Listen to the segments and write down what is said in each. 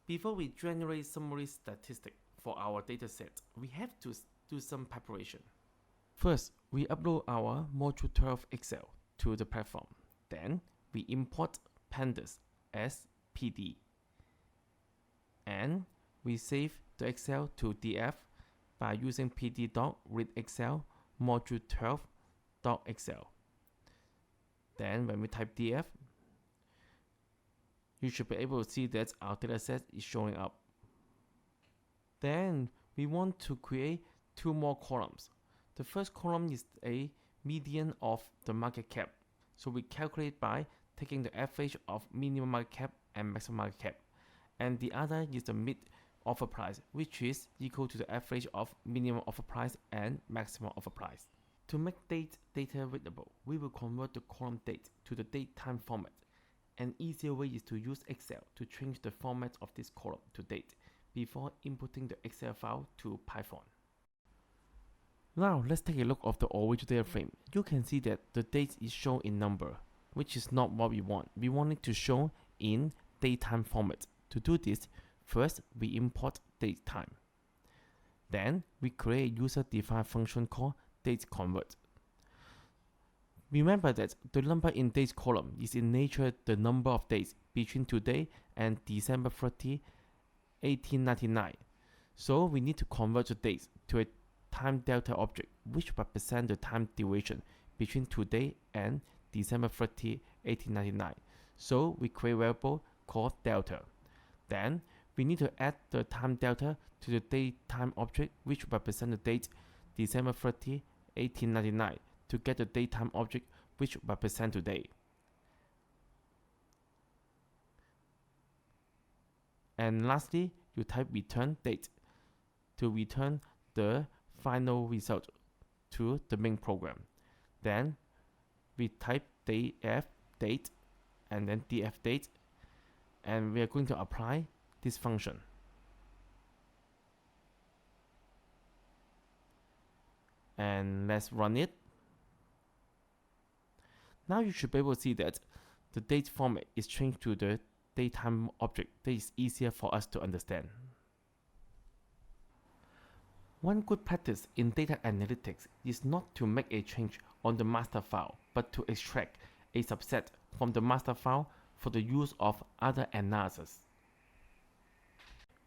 Before we generate summary statistic for our dataset, we have to do some preparation. First, we upload our Module 12 Excel to the platform. Then, we import pandas as PD. And we save the Excel to DF by using pd.readExcel module 12.excel. Then when we type DF, you should be able to see that our dataset is showing up. Then we want to create two more columns. The first column is a median of the market cap. So we calculate by taking the average of minimum market cap and maximum market cap. And the other is the mid offer price, which is equal to the average of minimum offer price and maximum offer price. To make data readable, we will convert the column date to the date-time format. An easier way is to use Excel to change the format of this column to date before inputting the Excel file to Python. Now let's take a look at the original data frame. You can see that the date is shown in number, which is not what we want. We want it to show in date-time format. To do this, first we import date-time. Then we create a user-defined function called dateConvert. Remember that the number in dates column is in nature the number of days between today and December 30, 1899. So we need to convert the dates to a time delta object which represents the time duration between today and December 30, 1899. So we create a variable called delta. Then we need to add the time delta to the date time object which represents the date December 30, 1899 to get the datetime object which represents today. And lastly, you type return date to return the final result to the main program. Then we type df date and then df date, and we are going to apply this function. And let's run it. Now you should be able to see that the date format is changed to the datetime object. That is easier for us to understand. One good practice in data analytics is not to make a change on the master file, but to extract a subset from the master file for the use of other analysis.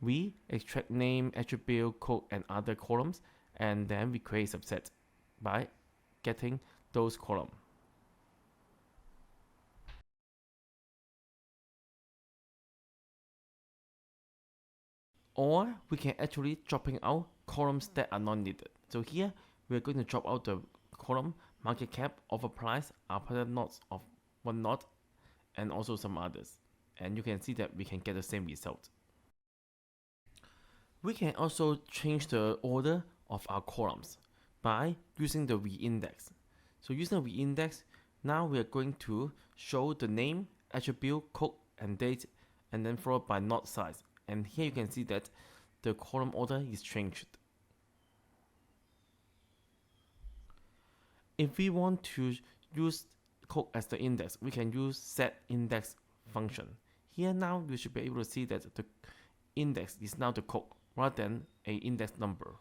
We extract name, attribute, code, and other columns, and then we create a subset by getting those columns. Or we can actually dropping out columns that are not needed. So here we are going to drop out the column market cap, offer price, upper nodes of one node, and also some others. And you can see that we can get the same result. We can also change the order of our columns by using the reindex. So using the reindex, now we are going to show the name, attribute, code, and date, and then followed by node size. And here you can see that the column order is changed. If we want to use code as the index, we can use setIndex function. Here now you should be able to see that the index is now the code rather than a index number.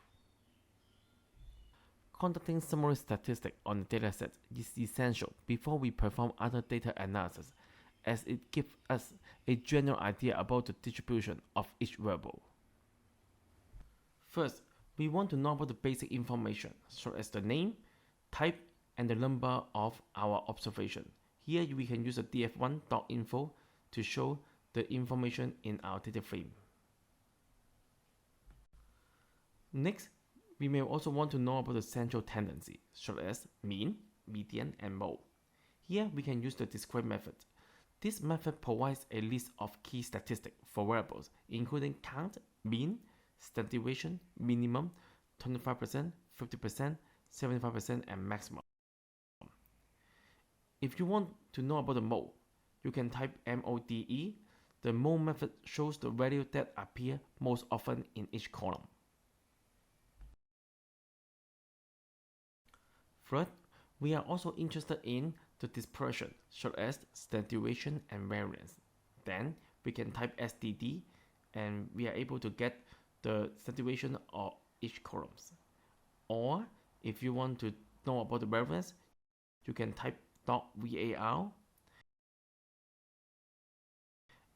Conducting summary statistics on the dataset is essential before we perform other data analysis, as it gives us a general idea about the distribution of each variable. First, we want to know about the basic information, such as the name, type, and the number of our observation. Here we can use the df1.info to show the information in our data frame. Next, we may also want to know about the central tendency, such as mean, median, and mode. Here we can use the describe method. This method provides a list of key statistics for variables, including count, mean, standard deviation, minimum, 25%, 50%, 75%, and maximum. If you want to know about the mode, you can type MODE. The mode method shows the value that appear most often in each column. Third, we are also interested in the dispersion, such as standard deviation and variance. Then we can type SDD and we are able to get the situation of each columns. Or if you want to know about the variance, you can type .var,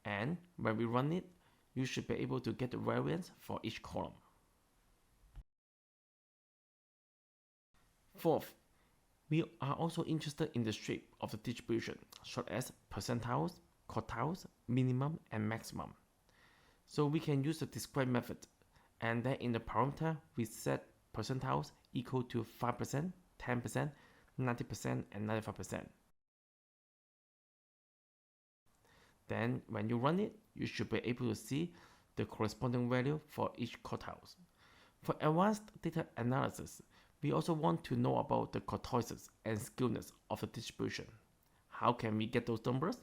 and when we run it, you should be able to get the variance for each column. Fourth, we are also interested in the shape of the distribution, such as percentiles, quartiles, minimum, and maximum. So we can use the describe method, and then in the parameter, we set percentiles equal to 5%, 10%, 90%, and 95%. Then when you run it, you should be able to see the corresponding value for each quartiles. For advanced data analysis, we also want to know about the kurtosis and skewness of the distribution. How can we get those numbers?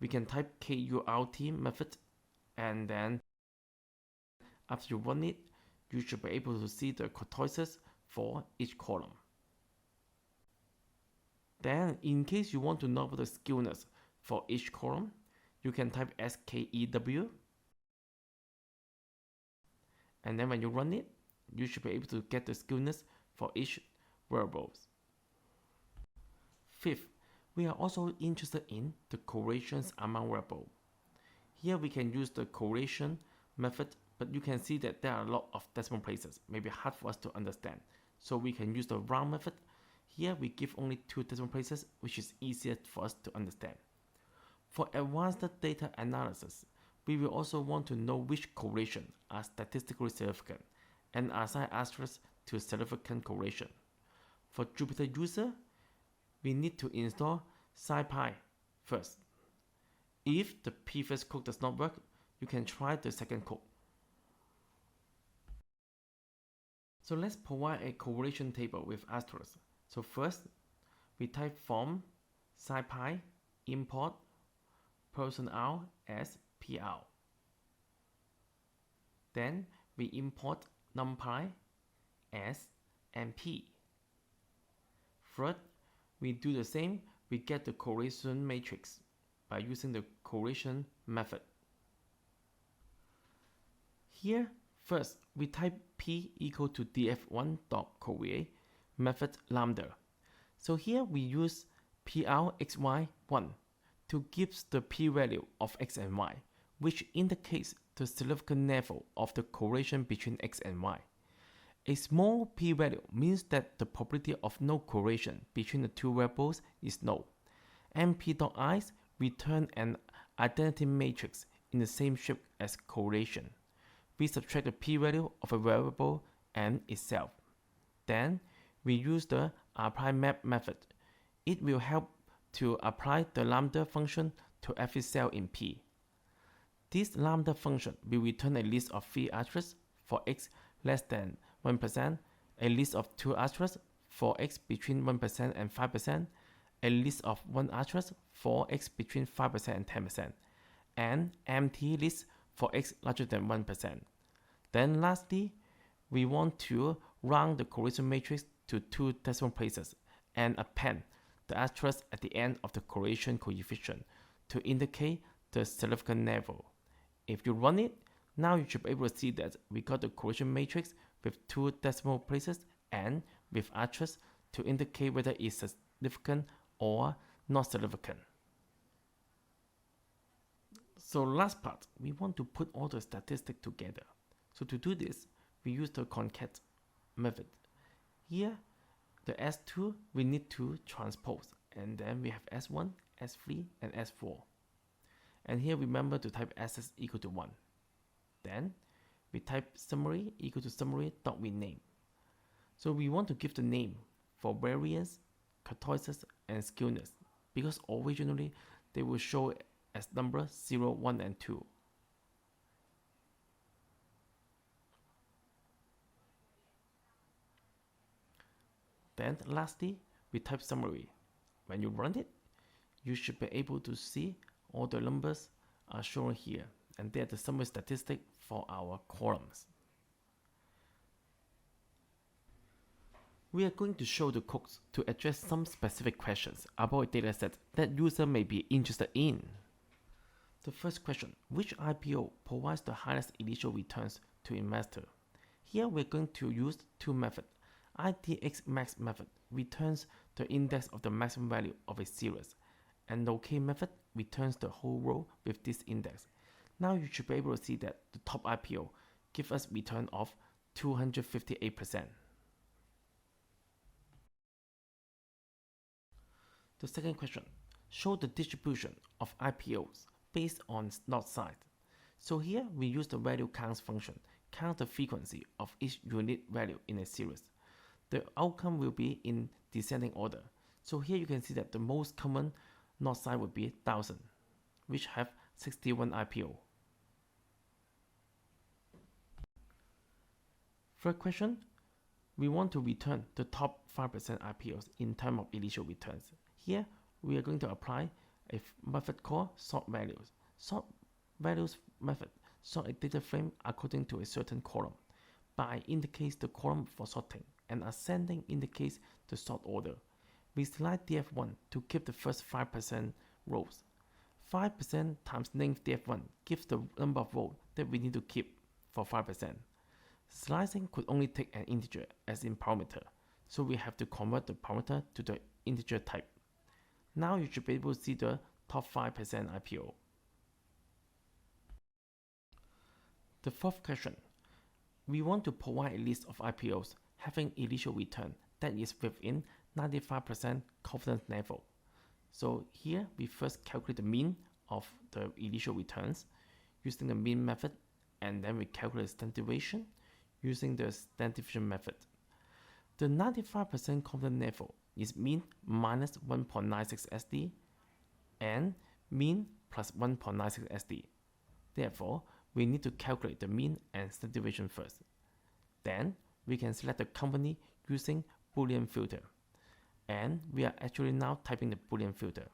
We can type KURT method, and then after you run it, you should be able to see the kurtosis for each column. Then, in case you want to know about the skewness for each column, you can type SKEW, and then when you run it, you should be able to get the skewness for each variables. Fifth, we are also interested in the correlations among variables. Here we can use the correlation method, but you can see that there are a lot of decimal places, maybe hard for us to understand. So we can use the round method. Here we give only 2 decimal places, which is easier for us to understand. For advanced data analysis, we will also want to know which correlation are statistically significant and assign asterisks to significant correlation. For Jupyter user, we need to install SciPy first. If the previous code does not work, you can try the second code. So let's provide a correlation table with asterisks. So first, we type from SciPy import personnel as PR. Then we import NumPy S and P. Third, we do the same. We get the correlation matrix by using the correlation method. Here, first, we type P equal to df1.correlate method lambda. So here we use PRXY1 to give the p-value of x and y, which indicates the significant level of the correlation between x and y. A small p-value means that the probability of no correlation between the two variables is null. MP.ice return an identity matrix in the same shape as correlation. We subtract the p-value of a variable and itself. Then we use the applyMap method. It will help to apply the lambda function to every cell in P. This lambda function will return a list of 3 asterisks for x less than 1%, a list of 2 asterisks for x between 1% and 5%, a list of 1 asterisk for x between 5% and 10%, and empty list for x larger than 1%. Then lastly, we want to round the correlation matrix to 2 decimal places and append the asterisk at the end of the correlation coefficient to indicate the significant level. If you run it, now you should be able to see that we got the correlation matrix with 2 decimal places and with asterisks to indicate whether it's significant or not significant. So last part, we want to put all the statistics together. So to do this, we use the concat method. Here, the S2 we need to transpose, and then we have S1, S3, and S4. And here remember to type SS equal to 1. Then we type summary equal to summary.rename. So we want to give the name for variance, kurtosis, and skewness, because originally they will show as number 0, 1, and 2. Then lastly, we type summary. When you run it, you should be able to see all the numbers are shown here, and they are the summary statistic for our columns. We are going to show the codes to address some specific questions about a dataset that user may be interested in. The first question, which IPO provides the highest initial returns to investor? Here we're going to use two methods. IDX max method returns the index of the maximum value of a series, and OK method returns the whole row with this index. Now you should be able to see that the top IPO gives us return of 258%. The second question, show the distribution of IPOs based on lot size. So here we use the value counts function, count the frequency of each unique value in a series. The outcome will be in descending order. So here you can see that the most common lot size would be 1000, which have 61 IPO. Third question, we want to return the top 5% IPOs in terms of initial returns. Here we are going to apply a method called sort values. Sort values method sort a data frame according to a certain column. By indicates the column for sorting, and ascending indicates the sort order. We select df1 to keep the first 5% rows. 5% times length df1 gives the number of rows that we need to keep for 5%. Slicing could only take an integer as in parameter, so we have to convert the parameter to the integer type. Now you should be able to see the top 5% IPO. The fourth question, we want to provide a list of IPOs having initial return that is within 95% confidence level. So here we first calculate the mean of the initial returns using the mean method, and then we calculate standard deviation using the standard deviation method. The 95% confidence level is mean minus 1.96 SD and mean plus 1.96 SD. Therefore, we need to calculate the mean and standard deviation first. Then we can select the company using Boolean filter. And we are actually now typing the Boolean filter.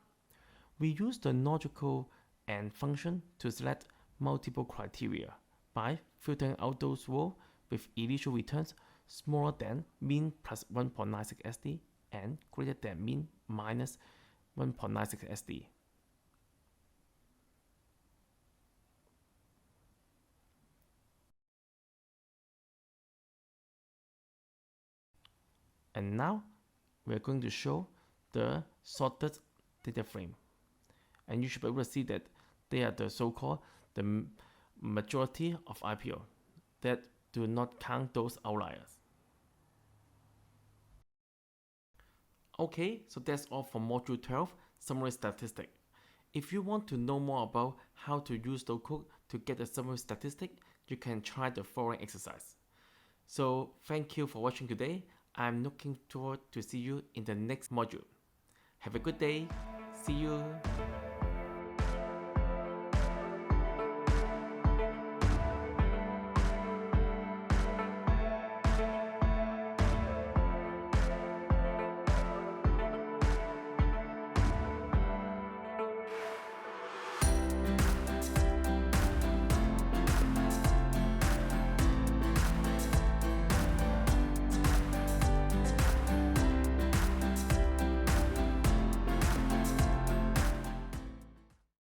We use the logical AND function to select multiple criteria by filtering out those rows with initial returns smaller than mean plus 1.96 SD and greater than mean minus 1.96 SD. And now we are going to show the sorted data frame. And you should be able to see that they are the so-called the majority of IPO that do not count those outliers. Okay, so that's all for Module 12, Summary Statistic. If you want to know more about how to use Lowcode to get a summary statistic, you can try the following exercise. So thank you for watching today. I'm looking forward to see you in the next module. Have a good day. See you.